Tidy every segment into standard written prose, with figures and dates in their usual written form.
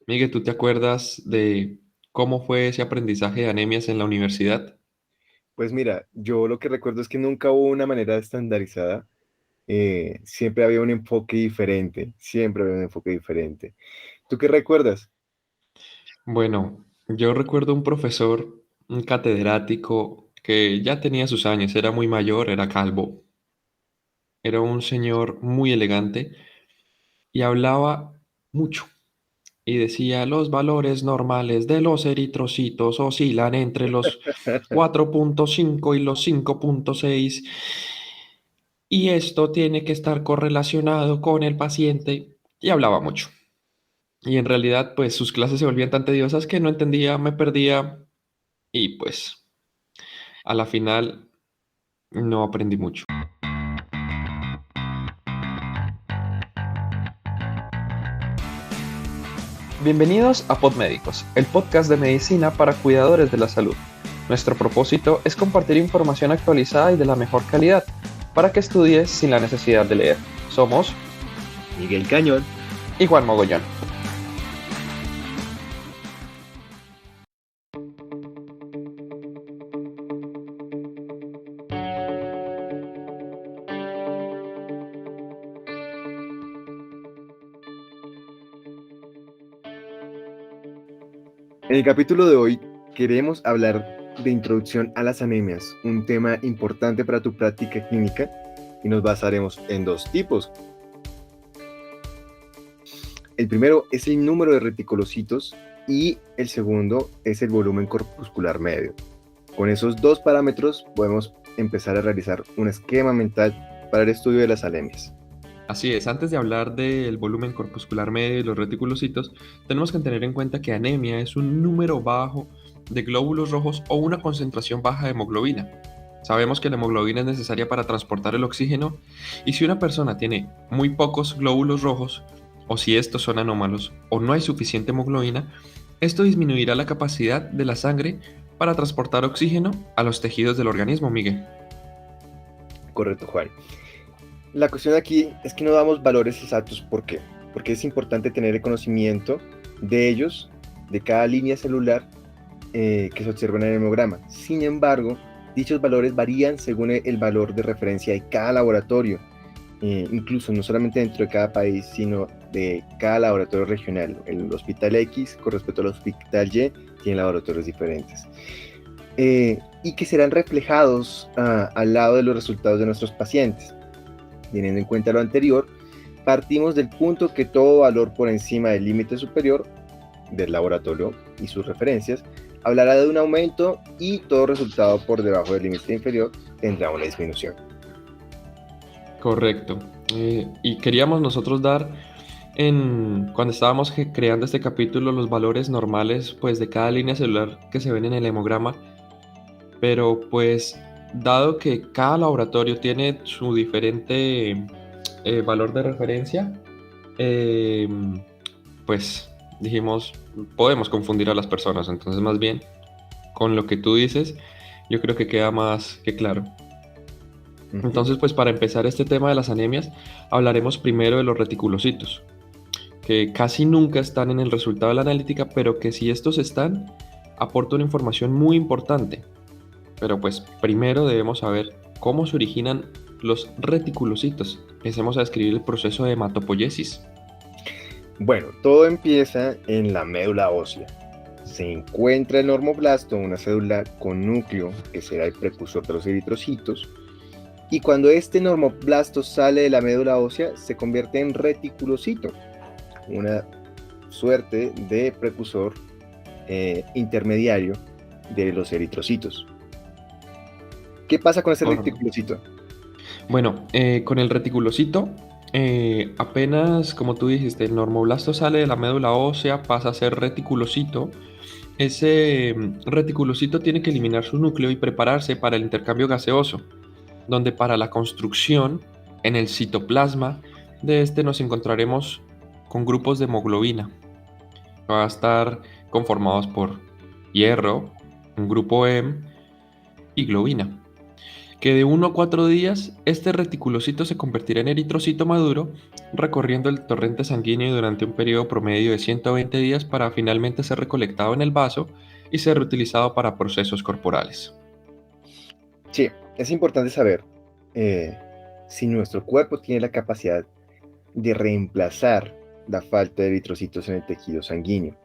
Miguel, ¿tú te acuerdas de cómo fue ese aprendizaje de anemias en la universidad? Pues mira, yo lo que recuerdo es que nunca hubo una manera estandarizada. Siempre había un enfoque diferente, siempre había un enfoque diferente. ¿Tú qué recuerdas? Bueno, yo recuerdo un profesor, un catedrático que ya tenía sus años, era muy mayor, era calvo, era un señor muy elegante y hablaba mucho y decía, los valores normales de los eritrocitos oscilan entre los 4,5 y los 5,6 y esto tiene que estar correlacionado con el paciente y hablaba mucho. Y en realidad, pues sus clases se volvían tan tediosas que no entendía, me perdía y pues a la final no aprendí mucho. Bienvenidos a Podmédicos, el podcast de medicina para cuidadores de la salud. Nuestro propósito es compartir información actualizada y de la mejor calidad para que estudies sin la necesidad de leer. Somos Miguel Cañón. Igual Mogollón. En el capítulo de hoy queremos hablar de introducción a las anemias, un tema importante para tu práctica clínica y nos basaremos en dos tipos. El primero es el número de reticulocitos y el segundo es el volumen corpuscular medio. Con esos dos parámetros podemos empezar a realizar un esquema mental para el estudio de las anemias. Así es, antes de hablar del volumen corpuscular medio y los reticulocitos, tenemos que tener en cuenta que anemia es un número bajo de glóbulos rojos o una concentración baja de hemoglobina. Sabemos que la hemoglobina es necesaria para transportar el oxígeno y si una persona tiene muy pocos glóbulos rojos, o si estos son anómalos o no hay suficiente hemoglobina, esto disminuirá la capacidad de la sangre para transportar oxígeno a los tejidos del organismo, Miguel. Correcto, Juan. La cuestión aquí es que no damos valores exactos. ¿Por qué? Porque es importante tener el conocimiento de ellos, de cada línea celular que se observa en el hemograma. Sin embargo, dichos valores varían según el valor de referencia de cada laboratorio, incluso no solamente dentro de cada país, sino de cada laboratorio regional. El hospital X con respecto al hospital Y tiene laboratorios diferentes. Y que serán reflejados al lado de los resultados de nuestros pacientes. Teniendo en cuenta lo anterior, partimos del punto que todo valor por encima del límite superior del laboratorio y sus referencias hablará de un aumento y todo resultado por debajo del límite inferior tendrá una disminución. Correcto. Y queríamos nosotros dar cuando estábamos creando este capítulo los valores normales pues de cada línea celular que se ven en el hemograma, pero pues dado que cada laboratorio tiene su diferente valor de referencia, eh, pues dijimos, podemos confundir a las personas, entonces más bien con lo que tú dices, yo creo que queda más que claro. Uh-huh. Entonces, pues para empezar este tema de las anemias, hablaremos primero de los reticulocitos, que casi nunca están en el resultado de la analítica, pero que si estos están, aporta una información muy importante. Pero pues primero debemos saber cómo se originan los reticulocitos. Empecemos a describir el proceso de hematopoiesis. Bueno, todo empieza en la médula ósea. Se encuentra el normoblasto, una célula con núcleo que será el precursor de los eritrocitos, y cuando este normoblasto sale de la médula ósea se convierte en reticulocito, una suerte de precursor intermediario de los eritrocitos. ¿Qué pasa con ese Por- reticulocito? Bueno, con el reticulocito, apenas, como tú dijiste, el normoblasto sale de la médula ósea, pasa a ser reticulocito. Ese reticulocito tiene que eliminar su núcleo y prepararse para el intercambio gaseoso, donde para la construcción en el citoplasma de este nos encontraremos con grupos de hemoglobina. Va a estar conformados por hierro, un grupo M y globina. Que de 1 a 4 días este reticulocito se convertirá en eritrocito maduro recorriendo el torrente sanguíneo durante un periodo promedio de 120 días para finalmente ser recolectado en el vaso y ser reutilizado para procesos corporales. Sí, es importante saber eh, si nuestro cuerpo tiene la capacidad de reemplazar la falta de eritrocitos en el tejido sanguíneo.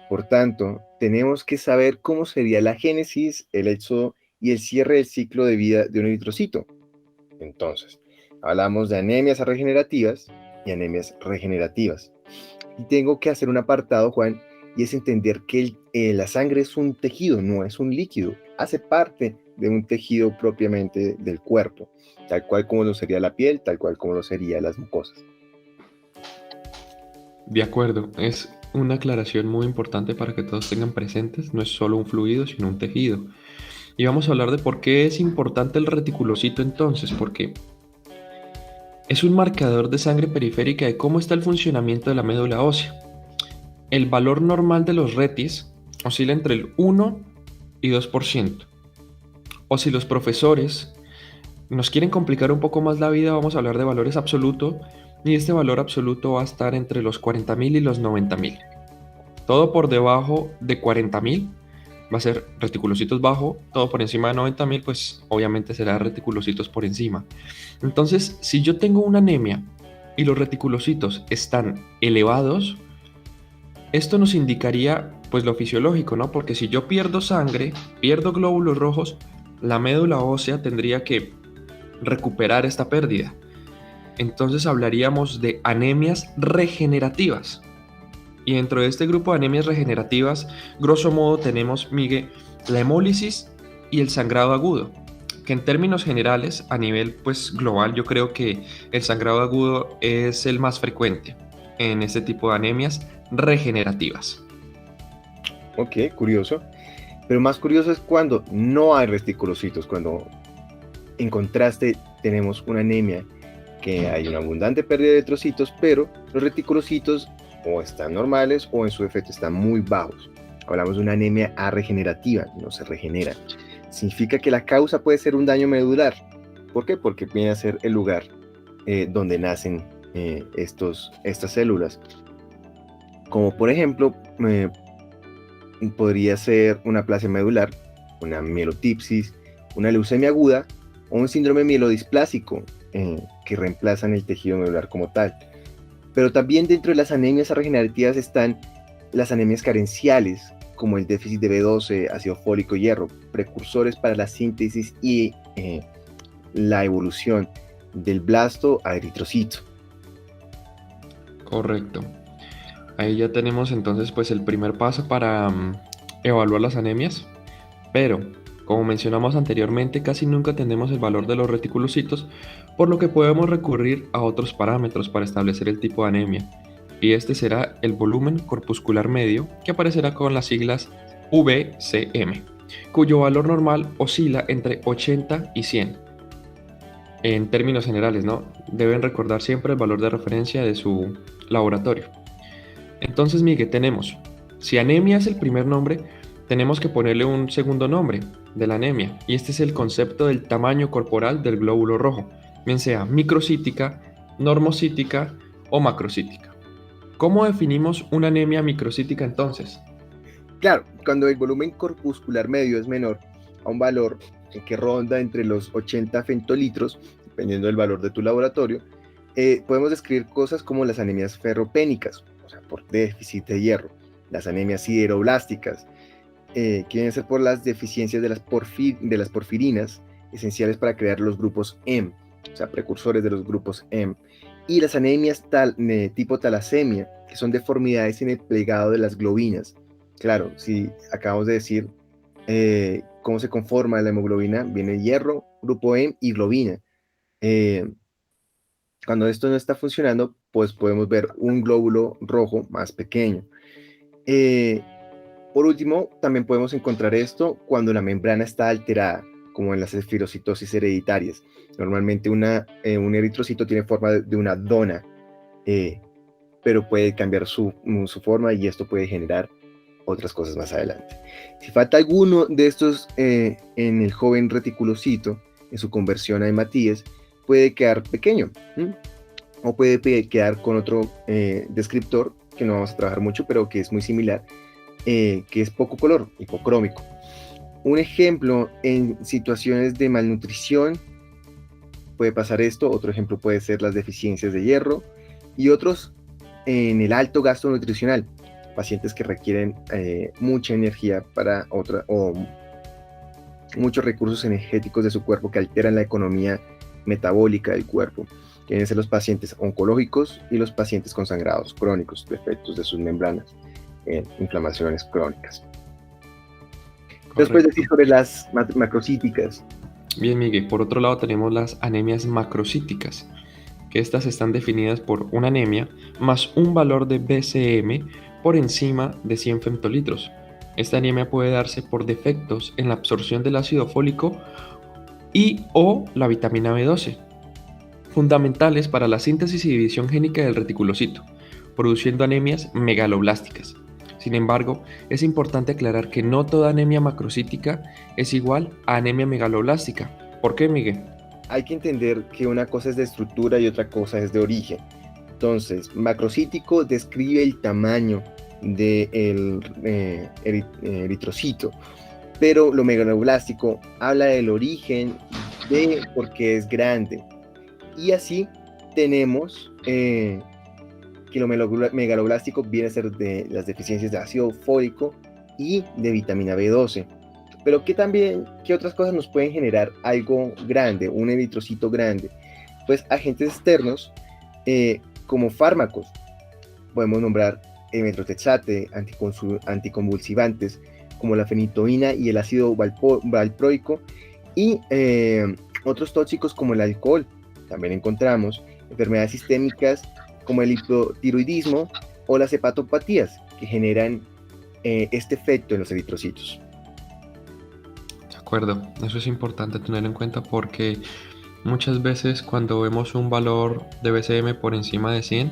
Por tanto, tenemos que saber cómo sería la génesis, el éxodo y el cierre del ciclo de vida de un eritrocito. Entonces, hablamos de anemias regenerativas y anemias regenerativas. Y tengo que hacer un apartado, Juan, y es entender que la sangre es un tejido, no es un líquido. Hace parte de un tejido propiamente del cuerpo, tal cual como lo sería la piel, tal cual como lo serían las mucosas. De acuerdo, es una aclaración muy importante para que todos tengan presentes, no es solo un fluido, sino un tejido. Y vamos a hablar de por qué es importante el reticulocito entonces, porque es un marcador de sangre periférica de cómo está el funcionamiento de la médula ósea. El valor normal de los retis oscila entre el 1 y 2%. O si los profesores nos quieren complicar un poco más la vida, vamos a hablar de valores absolutos, y este valor absoluto va a estar entre los 40.000 y los 90.000. Todo por debajo de 40.000 va a ser reticulocitos bajo, todo por encima de 90.000, pues obviamente será reticulocitos por encima. Entonces, si yo tengo una anemia y los reticulocitos están elevados, esto nos indicaría pues lo fisiológico, ¿no? Porque si yo pierdo sangre, pierdo glóbulos rojos, la médula ósea tendría que recuperar esta pérdida. Entonces hablaríamos de anemias regenerativas. Y dentro de este grupo de anemias regenerativas, grosso modo tenemos, Miguel, la hemólisis y el sangrado agudo, que en términos generales, a nivel pues global, yo creo que el sangrado agudo es el más frecuente en este tipo de anemias regenerativas. Ok, curioso. Pero más curioso es cuando no hay reticulocitos, cuando en contraste tenemos una anemia que hay una abundante pérdida de eritrocitos, pero los reticulocitos o están normales o en su efecto están muy bajos. Hablamos de una anemia arregenerativa, no se regenera. Significa que la causa puede ser un daño medular. ¿Por qué? Porque viene a ser el lugar donde nacen estas células. Como por ejemplo, podría ser una aplasia medular, una mielotipsis, una leucemia aguda o un síndrome mielodisplásico que reemplazan el tejido medular como tal. Pero también dentro de las anemias regenerativas están las anemias carenciales, como el déficit de B12, ácido fólico y hierro, precursores para la síntesis y la evolución del blasto a eritrocito. Correcto. Ahí ya tenemos entonces pues el primer paso para evaluar las anemias, pero como mencionamos anteriormente, casi nunca tenemos el valor de los reticulocitos, por lo que podemos recurrir a otros parámetros para establecer el tipo de anemia, y este será el volumen corpuscular medio, que aparecerá con las siglas VCM, cuyo valor normal oscila entre 80 y 100. En términos generales, ¿no? Deben recordar siempre el valor de referencia de su laboratorio. Entonces, Miguel, tenemos, si anemia es el primer nombre, tenemos que ponerle un segundo nombre de la anemia, y este es el concepto del tamaño corporal del glóbulo rojo, bien sea microcítica, normocítica o macrocítica. ¿Cómo definimos una anemia microcítica entonces? Claro, cuando el volumen corpuscular medio es menor a un valor que ronda entre los 80 femtolitros, dependiendo del valor de tu laboratorio, podemos describir cosas como las anemias ferropénicas, o sea, por déficit de hierro, las anemias sideroblásticas, que vienen a ser por las deficiencias de las porfirinas, esenciales para crear los grupos M, o sea, precursores de los grupos M, y las anemias tipo talasemia, que son deformidades en el plegado de las globinas. Claro, si acabamos de decir cómo se conforma la hemoglobina, viene hierro, grupo M y globina. Eh, Cuando esto no está funcionando, pues podemos ver un glóbulo rojo más pequeño. Eh, por último, también podemos encontrar esto cuando la membrana está alterada, como en las esferocitosis hereditarias. Normalmente un eritrocito tiene forma de una dona, pero puede cambiar su forma y esto puede generar otras cosas más adelante. Si falta alguno de estos en el joven reticulocito, en su conversión a hematíes, puede quedar pequeño. o puede quedar con otro descriptor que no vamos a trabajar mucho, pero que es muy similar, que es poco color, hipocrómico. Un ejemplo en situaciones de malnutrición puede pasar esto, otro ejemplo puede ser las deficiencias de hierro y otros en el alto gasto nutricional, pacientes que requieren mucha energía para otra o muchos recursos energéticos de su cuerpo que alteran la economía metabólica del cuerpo. Tienen ser los pacientes oncológicos y los pacientes con sangrados crónicos, defectos de sus membranas, inflamaciones crónicas. Después Correcto. decir sobre las macrocíticas. Bien, Miguel. Por otro lado tenemos las anemias macrocíticas, que estas están definidas por una anemia más un valor de BCM por encima de 100 femtolitros. Esta anemia puede darse por defectos en la absorción del ácido fólico y o la vitamina B12, fundamentales para la síntesis y división génica del reticulocito, produciendo anemias megaloblásticas. Sin embargo, es importante aclarar que no toda anemia macrocítica es igual a anemia megaloblástica. ¿Por qué, Miguel? Hay que entender que una cosa es de estructura y otra cosa es de origen. Entonces, macrocítico describe el tamaño del eritrocito, pero lo megaloblástico habla del origen de por qué es grande. Y así tenemos que lo megaloblástico viene a ser de las deficiencias de ácido fólico y de vitamina B12. Pero ¿qué otras cosas nos pueden generar algo grande, un eritrocito grande? Pues agentes externos como fármacos. Podemos nombrar el metrotexate, anticonvulsivantes como la fenitoína y el ácido valproico y otros tóxicos como el alcohol. También encontramos enfermedades sistémicas como el hipotiroidismo o las hepatopatías que generan este efecto en los eritrocitos. De acuerdo, eso es importante tener en cuenta porque muchas veces cuando vemos un valor de BCM por encima de 100,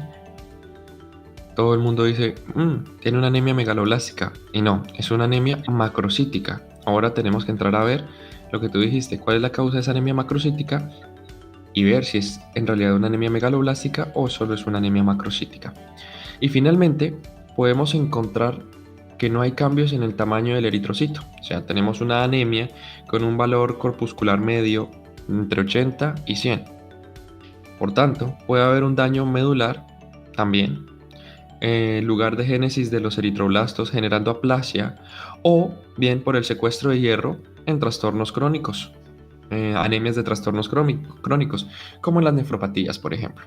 todo el mundo dice, tiene una anemia megaloblástica. Y no, es una anemia macrocítica. Ahora tenemos que entrar a ver lo que tú dijiste, cuál es la causa de esa anemia macrocítica y ver si es en realidad una anemia megaloblástica o solo es una anemia macrocítica. Y finalmente, podemos encontrar que no hay cambios en el tamaño del eritrocito. O sea, tenemos una anemia con un valor corpuscular medio entre 80 y 100. Por tanto, puede haber un daño medular también, lugar de génesis de los eritroblastos generando aplasia o bien por el secuestro de hierro en trastornos crónicos. Anemias de trastornos crónicos, como en las nefropatías, por ejemplo.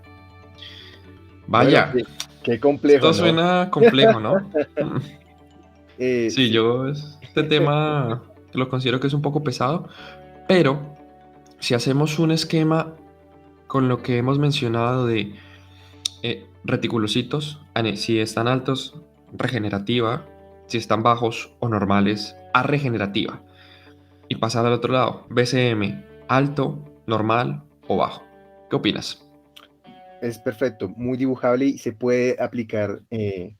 Bueno, Vaya, qué complejo, esto ¿no? suena complejo, ¿no? Sí, Sí. yo este tema lo considero que es un poco pesado, pero si hacemos un esquema con lo que hemos mencionado de reticulocitos, si están altos, regenerativa, si están bajos o normales, regenerativa. Y pasar al otro lado, BCM, alto, normal o bajo. ¿Qué opinas? Es perfecto, muy dibujable y se puede aplicar de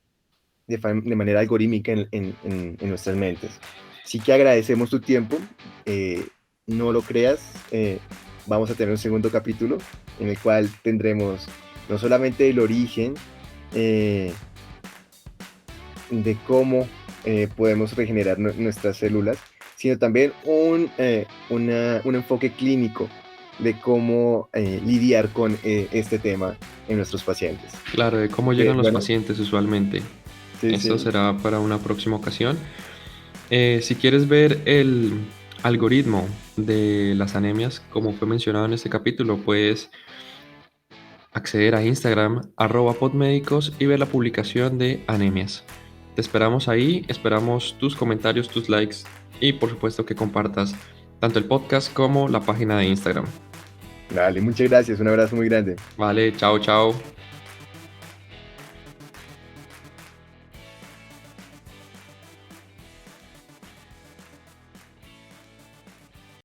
manera algorítmica en nuestras mentes. Sí que agradecemos tu tiempo, no lo creas, vamos a tener un segundo capítulo en el cual tendremos no solamente el origen de cómo podemos regenerar nuestras células, sino también un enfoque clínico de cómo lidiar con este tema en nuestros pacientes. Claro, de cómo llegan los Bueno, pacientes usualmente. sí, Esto sí. será para una próxima ocasión. Si quieres ver el algoritmo de las anemias, como fue mencionado en este capítulo, puedes acceder a Instagram, @podmédicos y ver la publicación de anemias. Te esperamos ahí, esperamos tus comentarios, tus likes y por supuesto que compartas tanto el podcast como la página de Instagram. Dale, muchas gracias, un abrazo muy grande. Vale, chao, chao.